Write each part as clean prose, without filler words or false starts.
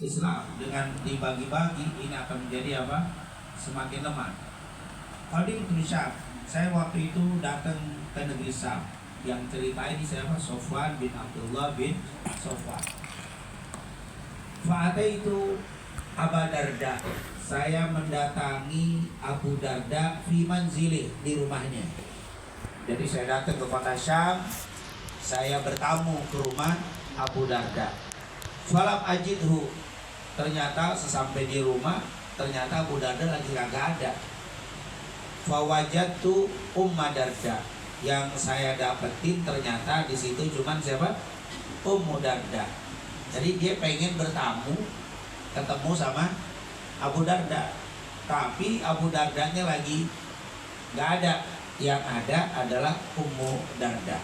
Islam dengan dibagi-bagi ini akan menjadi apa? Semakin lemah. Qadim Syam, saya waktu itu datang ke negeri Syam. Yang cerita ini siapa? Sofwan bin Abdullah bin Sofwan. Fa'ata itu Abu Darda. Saya mendatangi Abu Darda fi manzili, di rumahnya. Jadi saya datang ke kota Syam, saya bertamu ke rumah Abu Darda. Falam ajidhu, ternyata sesampai di rumah, ternyata Abu Darda lagi kagak ada. Fawajatu Umma Darda, yang saya dapetin ternyata di situ cuman siapa? Ummu Darda. Jadi dia pengen bertamu, ketemu sama Abu Darda, tapi Abu Dardanya lagi nggak ada. Yang ada adalah Ummu Darda.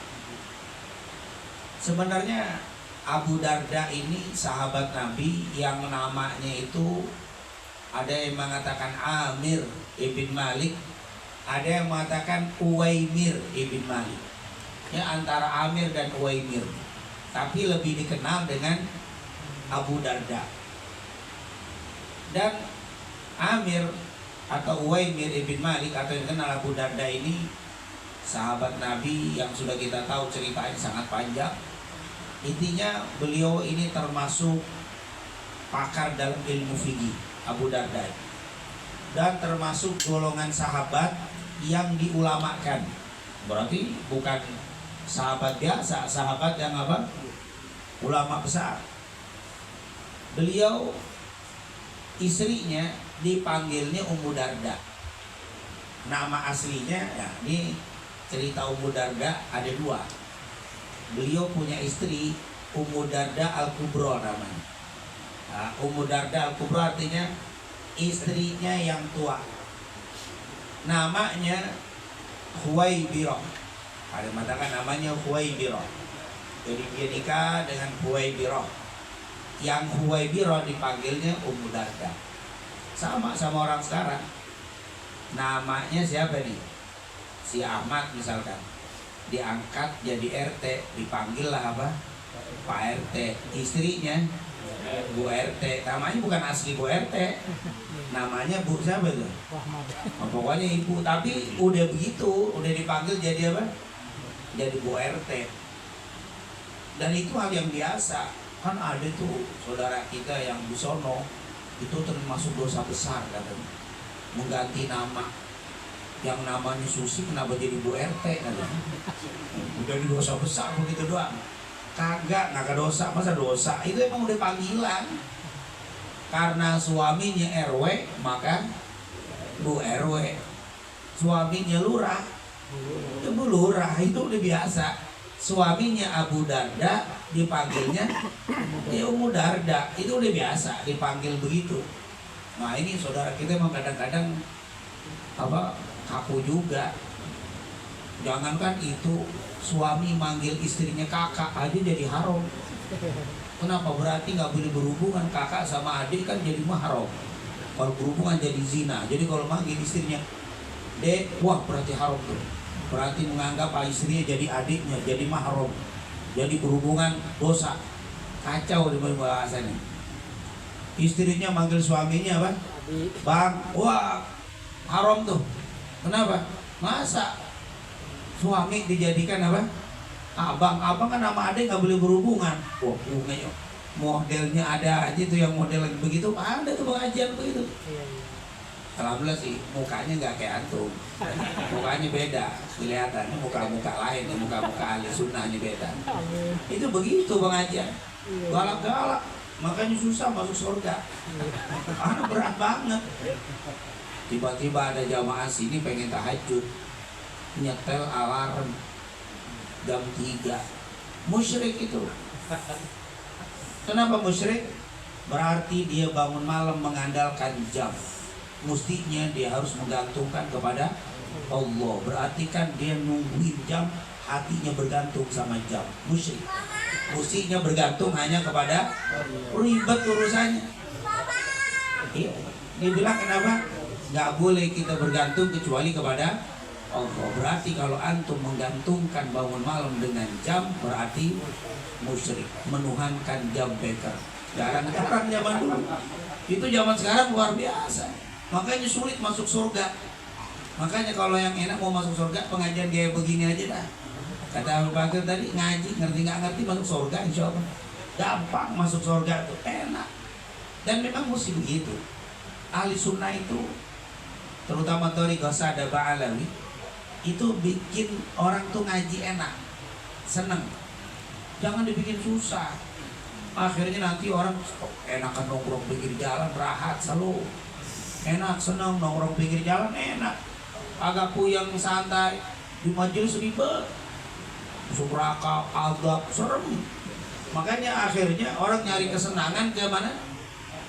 Sebenarnya Abu Darda ini sahabat Nabi yang namanya itu ada yang mengatakan Amir ibn Malik, ada yang mengatakan Uwaimir ibn Malik. Ya, antara Amir dan Uwaimir, tapi lebih dikenal dengan Abu Darda. Dan Amir atau Uwaimir ibn Malik atau yang dikenal Abu Darda ini sahabat Nabi yang sudah kita tahu ceritanya sangat panjang. Intinya beliau ini termasuk pakar dalam ilmu fikih, Abu Darda, dan termasuk golongan sahabat yang diulamakan. Berarti bukan sahabat biasa, sahabat yang apa? Ulama besar. Beliau istrinya dipanggilnya Ummu Darda. Nama aslinya ya, ini cerita Ummu Darda ada dua. Beliau punya istri Ummu Darda Al-Kubra namanya. Nah, Ummu Darda Al-Kubra artinya istrinya yang tua. Namanya Huwaibirah. Ada mengatakan namanya Huwaibirah. Jadi dia nikah dengan Huwaibirah. Yang Huwaibirah dipanggilnya Ummu Darda. Sama orang sekarang. Namanya siapa nih? Si Ahmad misalkan. Diangkat jadi RT, dipanggil lah apa? Pak RT. Istrinya Bu RT, namanya bukan asli Bu RT, namanya Bu siapa itu? Oh, pokoknya ibu, tapi udah begitu, udah dipanggil jadi apa? Jadi Bu RT. Dan itu hal yang biasa. Kan ada tuh saudara kita yang di sono, itu termasuk dosa besar katanya, mengganti nama. Yang namanya Susi kenapa jadi Bu RT katanya? Udah di dosa besar begitu doang. Kagak dosa, masa dosa? Itu emang udah panggilan. Karena suaminya RW, maka Bu RW. Suaminya lurah, itu Bu lurah, itu udah biasa. Suaminya Abu Darda dipanggilnya ya Ummu Darda, itu udah biasa dipanggil begitu. Nah ini saudara kita emang kadang-kadang apa, kaku juga. Jangankan itu, suami manggil istrinya kakak aja jadi haram. Kenapa? Berarti nggak boleh berhubungan. Kakak sama adik kan jadi mahram. Kalau berhubungan jadi zina. Jadi kalau manggil istrinya Dek, wah berarti haram tuh. Berarti menganggap istrinya jadi adiknya, jadi mahram. Jadi berhubungan dosa. Kacau di bahasanya. Istrinya manggil suaminya apa? Bang, wah haram tuh. Kenapa? Masa suami dijadikan apa? Abang, abang kan nama adik nggak boleh berhubungan. Wah, modelnya ada aja tuh yang model begitu. Ada tuh pengajian begitu. Alhamdulillah sih mukanya nggak kayak antum. Mukanya beda, kelihatannya muka-muka lain, muka-muka ahli sunnah ini beda. Itu begitu pengajian. Galak-galak, makanya susah masuk surga. Karena berat banget. Tiba-tiba ada jamaah sini pengen tahajud, nyetel alarm jam 3. Musyrik itu. Kenapa musyrik? Berarti dia bangun malam mengandalkan jam. Mestinya dia harus menggantungkan kepada Allah. Berarti kan dia nungguin jam, hatinya bergantung sama jam. Musyrik. Mestinya bergantung hanya kepada ribet urusannya. Iya. Dia bilang kenapa? Nggak boleh kita bergantung kecuali kepada Allah. Berarti kalau antum menggantungkan bangun malam dengan jam, berarti musyrik, menuhankan jam beker. Jarang-jarang zaman dulu. Itu zaman sekarang luar biasa. Makanya sulit masuk surga. Makanya kalau yang enak mau masuk surga, pengajian kayak begini aja dah. Kata Abu Bakar tadi, ngaji, ngerti nggak ngerti masuk surga insya Allah. Gampang masuk surga tuh, enak. Dan memang mesti begitu. Ahli sunnah itu, terutama Thariqah Sada Ba'alawi, itu bikin orang tuh ngaji enak, seneng. Jangan dibikin susah. Akhirnya nanti orang enakan nongkrong pinggir jalan, rahat selalu. Enak, seneng nongkrong pinggir jalan, enak. Agak puyeng santai, di majelis ribet. Subraka, agak serem. Makanya akhirnya orang nyari kesenangan ke mana?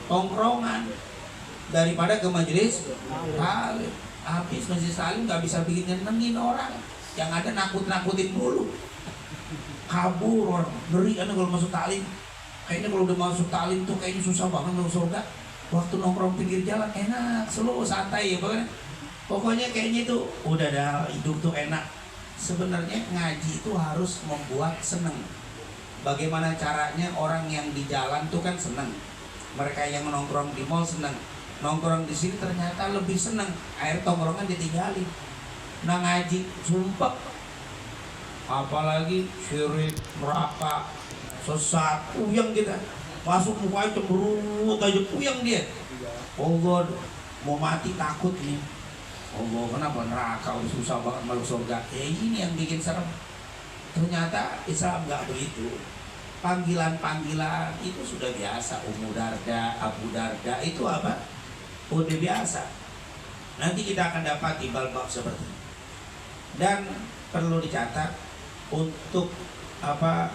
Tongkrongan daripada ke majelis taklim. Habis majelis taklim nggak bisa bikin nyenengin orang. Yang ada nakut-nakutin mulu. Kabur orang, ngeri kan kalau masuk taklim. Kayaknya kalau udah masuk taklim tuh kayaknya susah banget masuk surga. Waktu nongkrong pinggir jalan enak, slow, santai ya pokoknya kayaknya itu udah dah hidup tuh enak. Sebenarnya ngaji itu harus membuat seneng. Bagaimana caranya orang yang di jalan tuh kan seneng. Mereka yang nongkrong di mall seneng. Nongkrong di sini ternyata lebih seneng. Air tongkrongan ditinggalin. Nah ngaji sumpah. Apalagi syirik, neraka, sesat, puyeng kita. Masuk mukanya cemberut aja puyeng dia. Oh God, mau mati takut nih. Allah, kenapa neraka udah susah banget masuk surga? Ini yang bikin serem. Ternyata Islam nggak begitu. Panggilan-panggilan itu sudah biasa. Ummu Darda, Abu Darda itu apa? Udah biasa. Nanti kita akan dapat bab seperti ini. Dan perlu dicatat untuk apa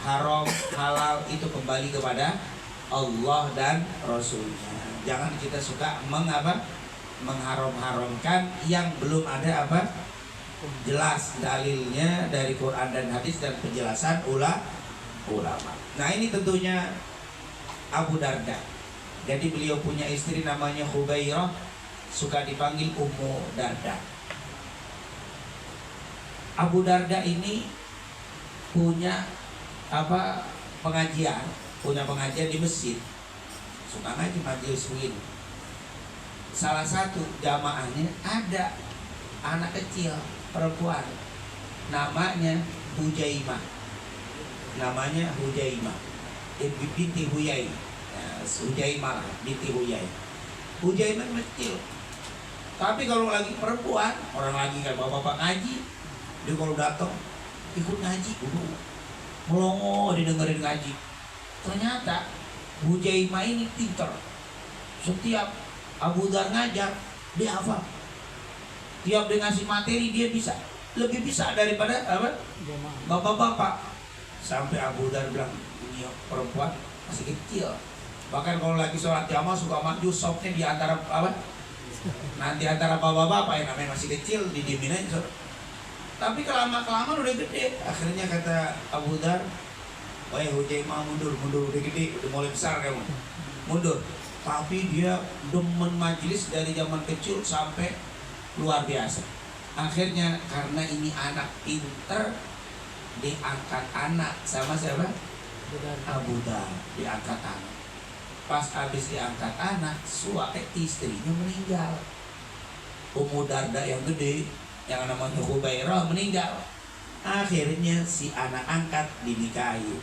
haram halal itu kembali kepada Allah dan Rasulnya. Jangan kita suka mengharam-haramkan yang belum ada apa jelas dalilnya dari Quran dan hadis dan penjelasan ulama. Nah ini tentunya Abu Darda. Jadi beliau punya istri namanya Hubairah, suka dipanggil Ummu Darda. Abu Darda ini punya pengajian di masjid. Suka ngaji majelis begini. Salah satu jamaahnya ada anak kecil perempuan namanya Hujaimah binti Huyai. Hujaimah binti Huyai. Hujaimah kecil, tapi kalau lagi perempuan, orang lagi kayak bapak-bapak ngaji, dia kalau datang ikut ngaji dulu, melongo didengerin ngaji. Ternyata Hujaimah ini pinter. Setiap Abu Dar ngajar, dia hafal. Tiap dia ngasih materi dia bisa. Lebih bisa daripada apa? Bapak-bapak. Sampai Abu Dar bilang, ini perempuan masih kecil. Bahkan kalau lagi sholat jamaah suka maju sopnya di antara apa? Nanti antara bapak-bapak yang namanya masih kecil didiemin aja. Tapi kelamaan udah gede. Akhirnya kata Abu Dar, wah Hujaimah mundur udah gede, udah mulai besar kamu. Mundur. Tapi dia demen majelis dari zaman kecil sampai luar biasa. Akhirnya karena ini anak pinter, diangkat anak sama siapa? Abu Dar, diangkat anak. Pas habis diangkat anak, istrinya meninggal. Ummu Darda yang gede, yang namanya Hubairah meninggal. Akhirnya si anak angkat dinikahi.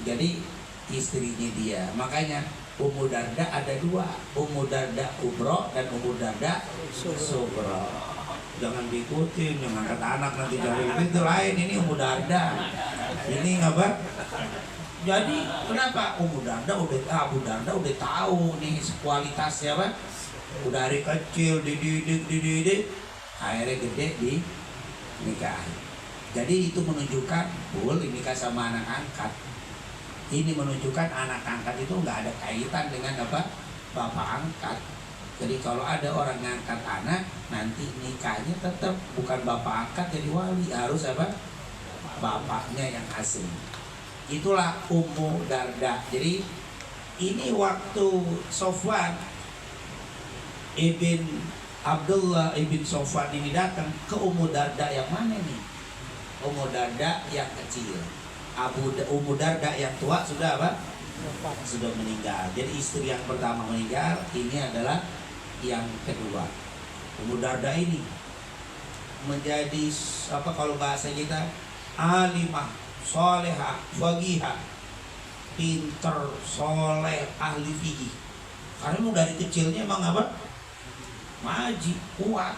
Jadi istrinya dia. Makanya Ummu Darda ada dua, Ummu Darda Kubro dan Ummu Darda Subro. Jangan diikutin, yang angkat anak nanti cari itu lain. Ini Ummu Darda, ini apa? Jadi kenapa Abu Darda udah tahu nih kualitasnya apa? Udah dari kecil dididik, akhirnya gede di nikahi. Jadi itu menunjukkan nikah sama anak angkat. Ini menunjukkan anak angkat itu nggak ada kaitan dengan apa bapak angkat. Jadi kalau ada orang ngangkat anak, nanti nikahnya tetap bukan bapak angkat jadi wali, harus apa bapaknya yang asli. Itulah Ummu Darda. Jadi ini waktu Sofwan ibn Abdullah ibn Sofwan ini datang ke Ummu Darda yang mana nih? Ummu Darda yang kecil. Ummu Darda yang tua sudah apa? sudah meninggal. Jadi istri yang pertama meninggal, ini adalah yang kedua. Ummu Darda ini menjadi apa kalau bahasa kita, alimah, solehah, faqihah, pinter, soleh, ahli fikih. Karena mau dari kecilnya emang apa? Ngaji, kuat.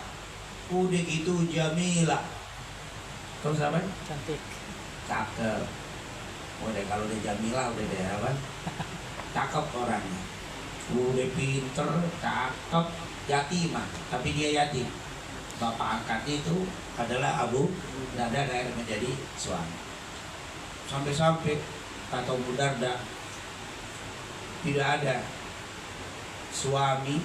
Udah gitu jamilah. Terus apa? Cantik. Cakep. Udah kalau udah jamilah udah deh apa? Cakep orangnya. Udah pinter, cakep, yatimah. Tapi dia yatim. Bapak angkatnya itu adalah Abu Darda yang menjadi suami. Sampai-sampai kata Ummu Darda, tidak ada suami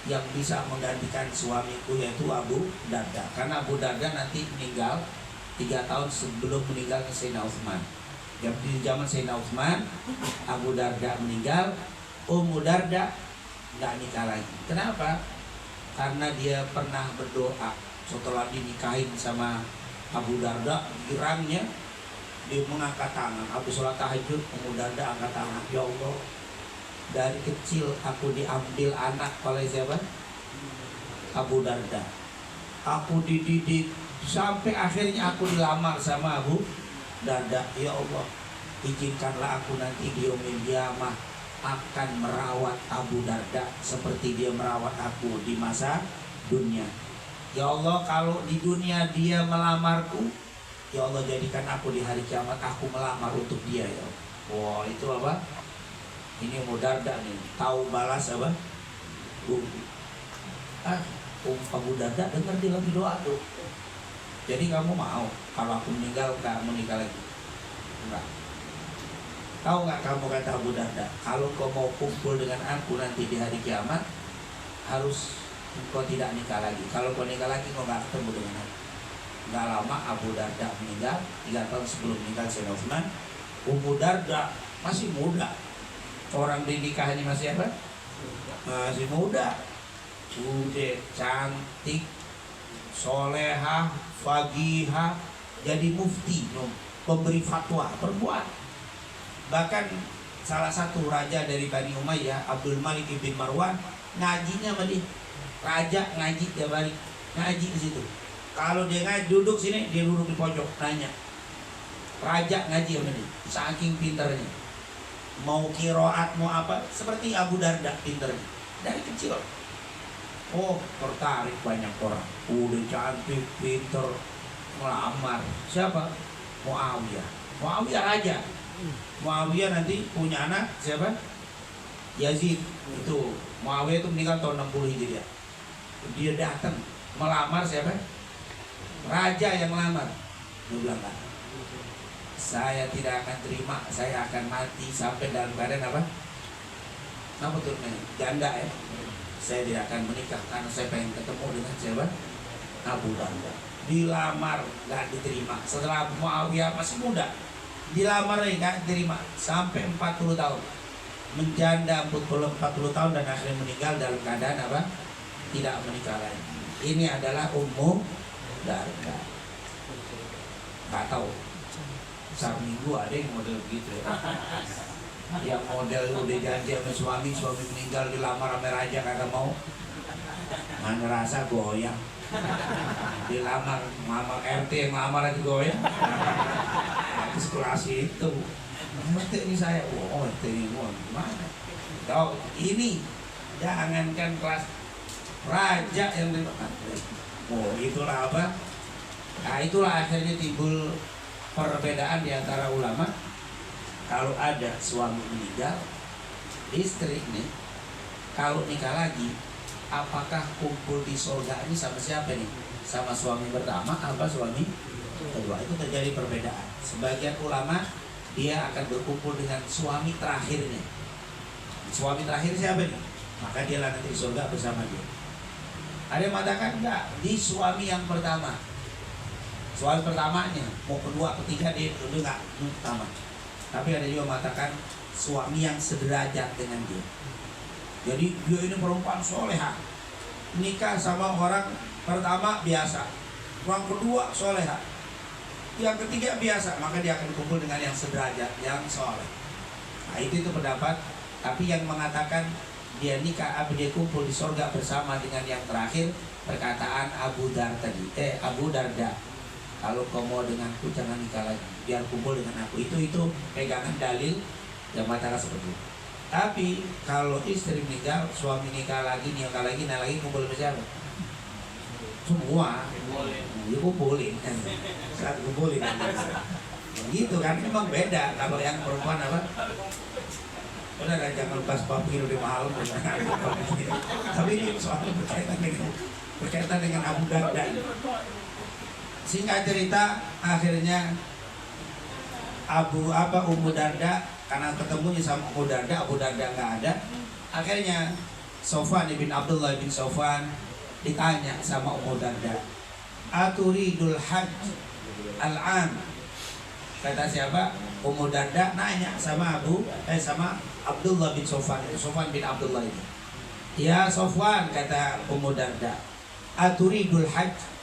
yang bisa menggantikan suamiku, yaitu Abu Darda. Karena Abu Darda nanti meninggal 3 tahun sebelum meninggalnya Sayyidina Utsman. Di zaman Sayyidina Utsman, Abu Darda meninggal, Ummu Darda nggak nikah lagi. Kenapa? Karena dia pernah berdoa setelah dinikahin sama Abu Darda, girangnya dia mengangkat tangan. Habis sholat tahajud, Ummu Darda angkat tangan, ya Allah, dari kecil aku diambil anak oleh siapa? Abu Darda. Aku dididik sampai akhirnya aku dilamar sama Abu Darda. Ya Allah, izinkanlah aku nanti di yaumil qiyamah akan merawat Abu Darda seperti dia merawat aku di masa dunia. Ya Allah, kalau di dunia dia melamarku, ya Allah jadikan aku di hari kiamat aku melamar untuk dia ya Allah. Wah, itu apa? Ini Ummu Darda nih, tahu balas apa? Abu Darda dengar dia lagi doa tuh. Jadi kamu mau kalau aku meninggal gak menikah lagi? Enggak. Tahu nggak kamu kata Abu Darda, kalau kau mau kumpul dengan aku nanti di hari kiamat, harus kau tidak nikah lagi. Kalau kau nikah lagi, kau nggak ketemu dengan aku. Nggak lama Abu Darda meninggal, 3 tahun sebelum meninggal Sayyidina Utsman. Ummu Darda masih muda. Orang dinikahannya masih apa? Masih muda. Udah cantik, solehah, faqihah, jadi mufti, pemberi fatwa, perempuan. Bahkan salah satu raja dari Bani Umayyah, Abdul Malik bin Marwan, ngajinya sama dia. Raja ngaji tiap hari, ngaji di situ. Kalau dia ngaji duduk sini, dia duduk di pojok nanya. Raja ngaji sama dia, saking pinternya. Mau kiroat mau apa, seperti Abu Darda pinternya dari kecil. Oh, tertarik banyak orang. Udah cantik, pinter, melamar. Siapa? Muawiyah. Muawiyah raja. Muawiyah nanti punya anak siapa? Yazid. Itu Muawiyah itu meninggal tahun 60 Hijriah. Dia datang melamar siapa? Raja yang melamar. Dia bilang kan, saya tidak akan terima, saya akan mati sampai dalam keadaan apa? Apa tuh? Janda ya. Saya tidak akan menikah karena saya pengen ketemu dengan siapa? Abu Darda. Dilamar nggak diterima. Setelah Muawiyah masih muda, dilamar nggak diterima sampai 40 tahun. Menjanda 40 tahun dan akhirnya meninggal dalam keadaan apa? Tidak menikah lagi. Ini adalah Ummu Darda. Nggak tahu. Minggu ada yang model begitu ya. Yang model udah janji sama suami meninggal dilamar sama raja kagak mau. Mana rasa goyang. Dilamar mama RT yang lamar lagi goyang. Terus kelas itu. RT ini saya, oh RT ini gimana? Tahu ini jangankan kelas raja yang dimakan. Oh itulah apa? Nah itulah akhirnya timbul perbedaan di antara ulama. Kalau ada suami meninggal, istri nih kalau nikah lagi, apakah kumpul di surga ini sama siapa nih? Sama suami pertama apa suami kedua? Itu terjadi perbedaan. Sebagian ulama dia akan berkumpul dengan suami terakhirnya. Suami terakhir siapa nih? Maka dia nanti di surga bersama dia. Ada yang mengatakan enggak, di suami yang pertama. Suami pertamanya, mau kedua, ketiga dia enggak pertama. Tapi ada juga mengatakan suami yang sederajat dengan dia. Jadi dia ini perempuan soleha, nikah sama orang pertama biasa, orang kedua soleha, yang ketiga biasa, maka dia akan kumpul dengan yang sederajat, yang soleh. Nah, itu pendapat. Tapi yang mengatakan dia nikah, dia kumpul di surga bersama dengan yang terakhir, perkataan Abu Darda. Kalau kau mau denganku jangan nikah lagi, biar kumpul dengan aku. Itu pegangan dalil yang mengatakan seperti itu. Tapi kalau istri meninggal, suami nikah lagi, nah lagi kumpul sama siapa? Semua kumpulin kan. Saat kumpulin gitu kan, memang beda. Kalau yang perempuan apa? Udah kan, jangan lupa sepapir udah mahal. Tapi ini soal berkaitan dengan Abu Darda. Singkat cerita, akhirnya Ummu Darda, karena ketemunya sama Abu Darda nggak ada. Akhirnya Sofwan bin Abdullah bin Sofwan ditanya sama Ummu Darda, aturidul hajj al-am? Kata siapa? Ummu Darda nanya sama Abdullah bin Sofwan, Sofwan bin Abdullah ini. Ya Sofwan, kata Ummu Darda, aturidul hajj?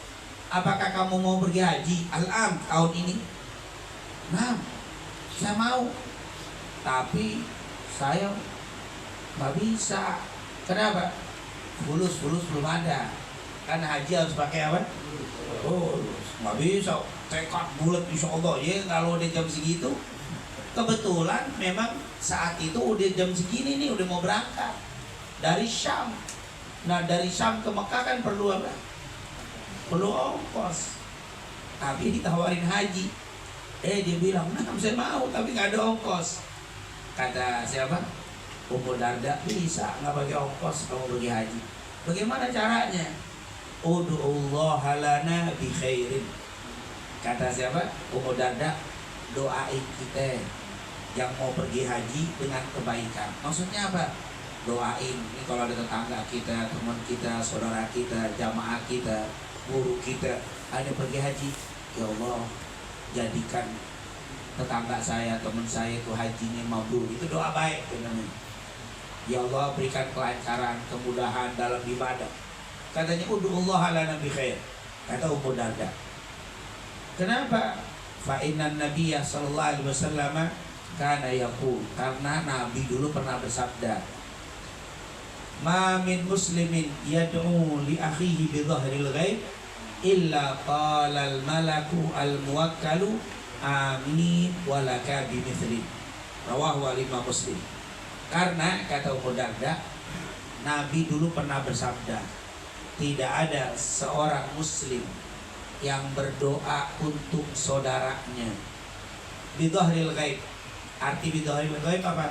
Apakah kamu mau pergi haji al-am tahun ini? Nah, saya mau. Tapi saya nggak bisa. Kenapa? Fulus belum ada. Kan haji harus pakai apa? Oh, nggak bisa. Tekad bulat insya Allah. Ya kalau udah jam segitu. Kebetulan memang saat itu udah jam segini nih, udah mau berangkat dari Syam. Nah dari Syam ke Mekah kan perlu apa? Perlu ongkos. Tapi ditawarin haji. Dia bilang, nah saya mau tapi nggak ada ongkos. Kata siapa? Ummu Darda, bisa nggak pakai ongkos kamu pergi haji? Bagaimana caranya? Ud'ullaha lana bi khairin. Kata siapa? Ummu Darda, doain kita yang mau pergi haji dengan kebaikan. Maksudnya apa? Doain. Ini kalau ada tetangga kita, teman kita, saudara kita, jamaah kita, guru kita ada pergi haji, ya Allah jadikan tetangga saya, teman saya itu hajinya mabrur. Itu doa baik namanya. Ya Allah berikan kelancaran, kemudahan dalam ibadah. Katanya ud'ullaha lana bi khair. Kata Ummu Darda. Kenapa? Fa innan nabiyya sallallahu alaihi wasallam kana yaqul, karena Nabi dulu pernah bersabda, ma min muslimin yad'u li akhihi bi dhahril ghaib illa qala al malaku al muwakkalu amin walaka bi mithli. Rawahu al-Imam Muslim. Karena kata Ummu Darda, Nabi dulu pernah bersabda, tidak ada seorang muslim yang berdoa untuk saudaranya bi dhahril ghaib. Arti bi dhahril ghaib apa?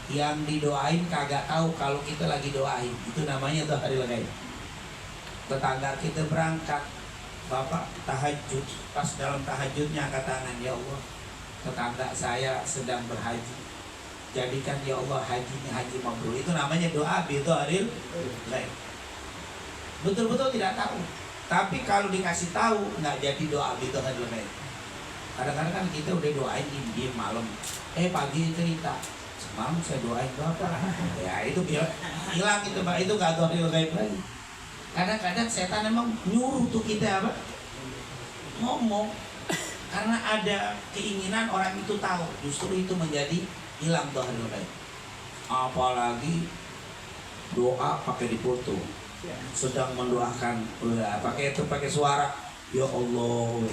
Yang didoain kagak tahu kalau kita lagi doain. Itu namanya dhahril ghaib. Tetangga kita berangkat, bapak tahajud, pas dalam tahajudnya angkat tangan, ya Allah tetangga saya sedang berhaji, jadikan ya Allah hajinya haji mabrur. Itu namanya doa bi dhahril ghaib. Betul-betul tidak tahu. Tapi kalau dikasih tahu nggak jadi doa bi dhahril ghaib. Kadang-kadang kan kita udah doain di malam, pagi cerita, semalam saya doain bapak. Ya itu hilang itu Pak, itu nggak dhahril ghaib lagi. Kadang-kadang setan emang nyuruh tuh kita apa? Ngomong. Karena ada keinginan orang itu tahu, justru itu menjadi hilang dhahril ghaib. Apalagi doa pakai dipoto, sedang mendoakan, pakai suara, ya Allah.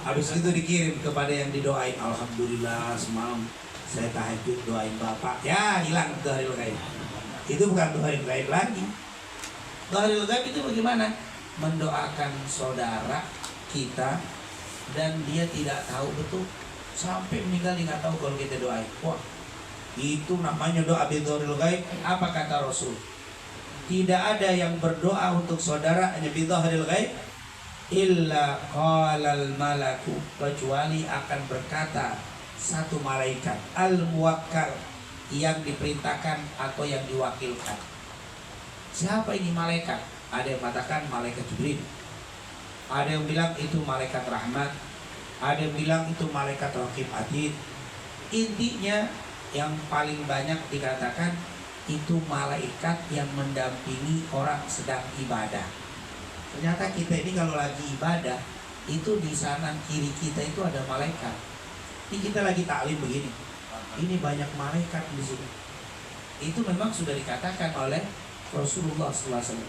Habis itu dikirim kepada yang didoain, alhamdulillah semalam saya tahajud doain bapak. Ya hilang dhahril ghaib. Itu bukan dhahril ghaib lagi. Dhahril ghaib itu bagaimana? Mendoakan saudara kita dan dia tidak tahu betul, sampai meninggal dia nggak tahu kalau kita doain. Wah, itu namanya doa bi dhahril ghaib. Apa kata Rasul? Tidak ada yang berdoa untuk saudaranya bi dhahril ghaib illa qalal malaku, kecuali akan berkata satu malaikat al muwakkal, yang diperintahkan atau yang diwakilkan. Siapa ini malaikat? Ada yang mengatakan malaikat Jibril, ada yang bilang itu malaikat rahmat, ada yang bilang itu malaikat raqib atid. Intinya yang paling banyak dikatakan itu malaikat yang mendampingi orang sedang ibadah. Ternyata kita ini kalau lagi ibadah, itu di sana kiri kita itu ada malaikat. Ini kita lagi taklim begini, ini banyak malaikat di sini. Itu memang sudah dikatakan oleh Rasulullah SAW.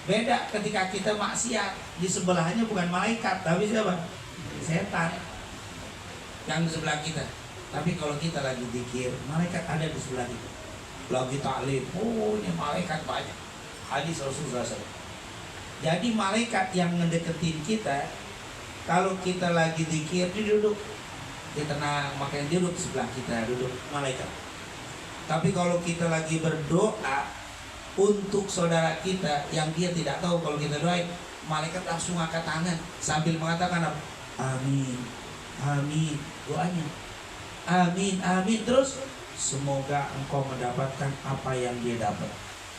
Beda ketika kita maksiat, di sebelahnya bukan malaikat, tapi siapa? Setan yang di sebelah kita. Tapi kalau kita lagi zikir, malaikat ada di sebelah kita. Lagi taklim, oh ini malaikat banyak. Hadis Rasulullah SAW. Jadi malaikat yang ngedeketin kita, kalau kita lagi zikir, dia duduk, dia tenang, makanya dia duduk sebelah kita, duduk malaikat. Tapi kalau kita lagi berdoa untuk saudara kita yang dia tidak tahu kalau kita doain, malaikat langsung angkat tangan sambil mengatakan apa? Amin, amin, doanya amin, amin, terus semoga engkau mendapatkan apa yang dia dapat.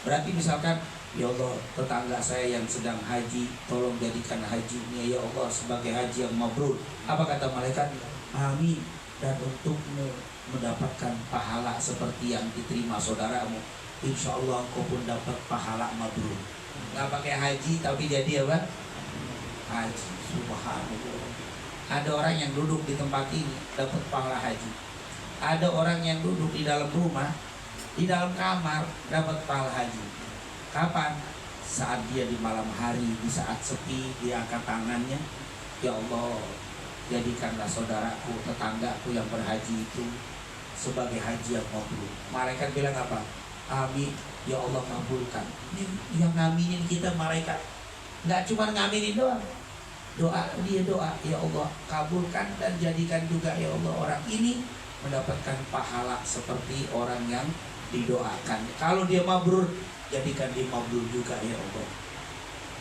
Berarti misalkan, ya Allah, tetangga saya yang sedang haji, tolong jadikan hajinya ya Allah sebagai haji yang mabrur. Apa kata malaikat? Amin, dan untukmu mendapatkan pahala seperti yang diterima saudaramu. Insya Allah engkau pun dapat pahala mabrur. Nggak pakai haji tapi jadi apa? Haji. Subhanallah. Ada orang yang duduk di tempat ini dapat pahala haji. Ada orang yang duduk di dalam rumah, di dalam kamar dapat pahala haji. Kapan? Saat dia di malam hari, di saat sepi, dia angkat tangannya, ya Allah, jadikanlah saudaraku, tetanggaku yang berhaji itu sebagai haji yang mabrur. Malaikat bilang apa? Amin, ya Allah kabulkan. Ini yang ngaminin kita malaikat. Nggak cuma ngaminin doang. Doa, dia doa, ya Allah kabulkan dan jadikan juga ya Allah orang ini mendapatkan pahala seperti orang yang didoakan. Kalau dia mabrur, jadikan dia mabrur juga ya Allah.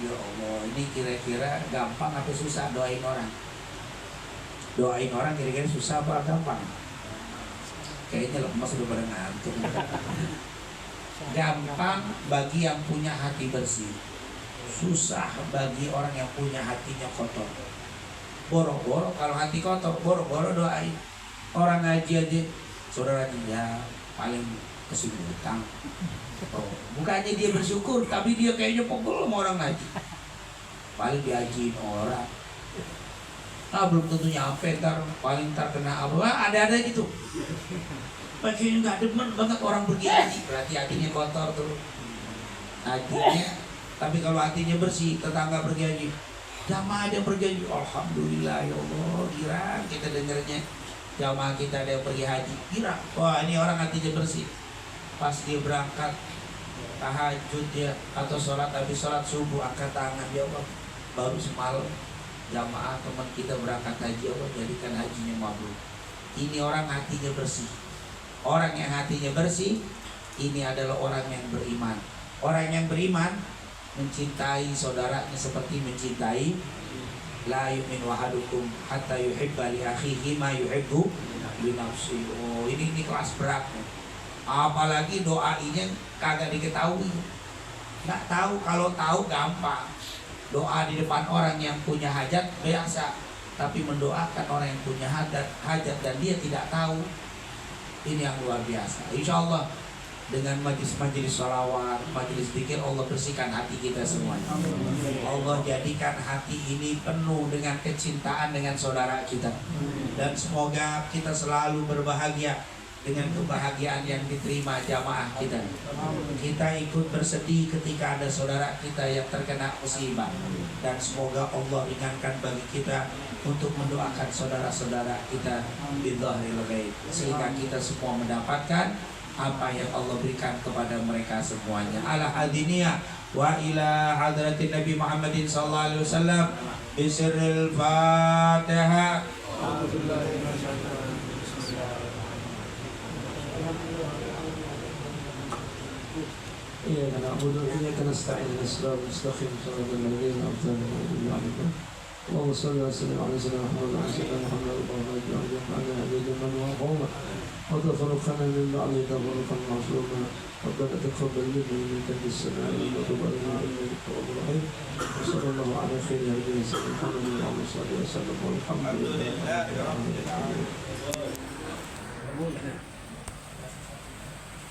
Ya Allah, ini kira-kira gampang atau susah doain orang? Doain orang kira-kira susah apa gampang? Kayaknya lemas udah pada ngantuk. Gampang bagi yang punya hati bersih, susah bagi orang yang punya hatinya kotor. Boro-boro kalau hati kotor, boro-boro doain. Orang ngaji aja, saudara dia paling kesini utang. Oh, bukannya dia bersyukur, tapi dia kayaknya pegel sama orang ngaji. Paling diajiin orang. Belum tentu nyampe, paling kena apa? Ada gitu. Kayaknya nggak demen banget orang pergi haji, berarti hatinya kotor tuh. Hatinya, tapi kalau hatinya bersih, tetangga pergi haji, jamaah ada yang pergi haji, alhamdulillah ya Allah, girang kita dengarnya. Jamaah kita ada yang pergi haji, girang. Wah ini orang hatinya bersih. Pas dia berangkat tahajud ya atau sholat, habis sholat subuh angkat tangan, ya Allah, baru semalam jamaah teman kita berangkat haji, Allah jadikan hajinya mabrur. Ini orang hatinya bersih. Orang yang hatinya bersih ini adalah orang yang beriman. Orang yang beriman mencintai saudaranya seperti mencintai, la yu'minu ahadukum hatta yuhibba li akhihi ma yuhibbu li nafsihi. Oh, ini kelas berat. Apalagi doainya kagak diketahui. Nggak tahu, kalau tahu gampang. Doa di depan orang yang punya hajat biasa, tapi mendoakan orang yang punya hajat dan dia tidak tahu, ini yang luar biasa. Insya Allah dengan majelis sholawat, majelis zikir, Allah bersihkan hati kita semuanya. Allah jadikan hati ini penuh dengan kecintaan dengan saudara kita. Dan semoga kita selalu berbahagia dengan kebahagiaan yang diterima jamaah kita. Kita ikut bersedih ketika ada saudara kita yang terkena musibah. Dan semoga Allah ringankan bagi kita untuk mendoakan saudara-saudara kita bidzahiril ghaib, sehingga kita semua mendapatkan apa yang Allah berikan kepada mereka semuanya. Ala hadiniya wa ila hadratin Nabi Muhammadin sallallahu alaihi wasallam bisirril Fatihah. إياك نعبد وإياك نستعين الصراط المستقيم صراط الذين أنعمت عليهم اللهم صل وسلم على سيدنا محمد وعلى سيدنا محمد اللهم اجعل جمعنا هديا من وقوما وتفرقنا من بعد تفرقا معصوما ربنا تقبل منا انك انت السميع العليم وتب علينا انك انت التواب الرحيم وصلى الله على خير هديه سيدنا محمد وعلى اله وصحبه وسلم والحمد لله رب العالمين.